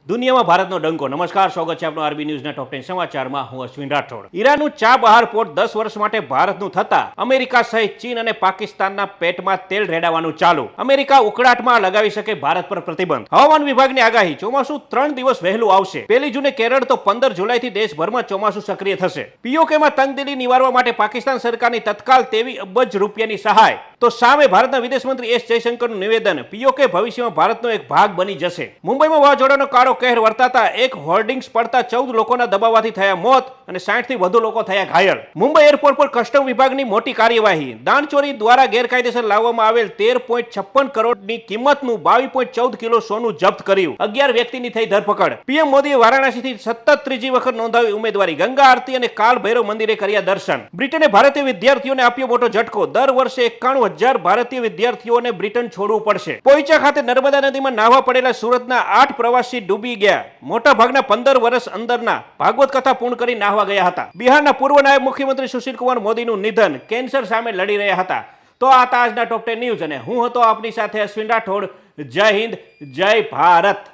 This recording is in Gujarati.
દુનિયામાં ભારતનો ડંકો. નમસ્કાર, સ્વાગત છે આપનો આરબી ન્યૂઝના ટોપ 10 સમાચારમાં. હું અશ્વિન રાઠોડ. ઈરાનનું ચાબહાર પોર્ટ 10 વર્ષ માટે ભારતનું થતા અમેરિકા સહિત ચીન અને પાકિસ્તાનના પેટમાં તેલ રેડાવાનું ચાલુ. અમેરિકા ઉકળાટમાં લગાવી શકે ભારત પર પ્રતિબંધ. હવામાન વિભાગની આગાહી, ચોમાસું 3 દિવસ વહેલું આવશે. 1 જૂને કેરળ તો 15 જુલાઈથી દેશભરમાં ચોમાસું સક્રિય થશે. પીઓકેમાં તંગદિલી નિવારવા માટે પાકિસ્તાન સરકારની તત્કાલ તેવી અબજ રૂપિયાની સહાય. તો સામે ભારતના વિદેશ મંત્રી એસ જયશંકરનું નિવેદન, પીઓકે ભવિષ્યમાં ભારતનો એક ભાગ બની જશે. મુંબઈમાં વાવાઝોડાનો કાળો કહેર વર્તાતા એક હોર્ડિંગ્સ પડતા 14 લોકોના દબાવવાથી થયા મોત અને 60 થી વધુ લોકો થયા ઘાયલ. મુંબઈ એરપોર્ટ પર કસ્ટમ વિભાગની મોટી કાર્યવાહી. દાણચોરી દ્વારા ગેરકાયદેસર લાવવામાં આવેલ 13.56 કરોડની કિંમતનું 22.14 કિલો સોનું જપ્ત કર્યું. 11 વ્યક્તિની થઈ ધરપકડ. પીએમ મોદીએ વારાણસીથી સતત ત્રીજી વખત નોંધાવી ઉમેદવારી. ગંગા આરતી અને કાલ ભૈરવ મંદિરે કર્યા દર્શન. બ્રિટને ભારતીય વિદ્યાર્થીઓને આપ્યો મોટો ઝટકો. દર વર્ષે 91,000 ભારતીય વિદ્યાર્થીઓને બ્રિટન છોડવું પડશે. પોઈચા ખાતે નર્મદા નદીમાં નાહવા પડેલા સુરતના 8 પ્રવાસી ડૂબી ગયા. મોટા ભાગના 15 વર્ષ અંદરના ભાગવત કથા પૂર્ણ કરી નાહવા ગયા હતા. બિહારના પૂર્વ નાયબ મુખ્યમંત્રી સુશીલ કુમાર મોદીનું નિધન. કેન્સર સામે લડી રહ્યા હતા. તો આ હતા આજના ટોપ 10 ન્યૂઝ અને હું હતો આપની સાથે અશ્વિન રાઠોડ. જય હિન્દ, જય ભારત.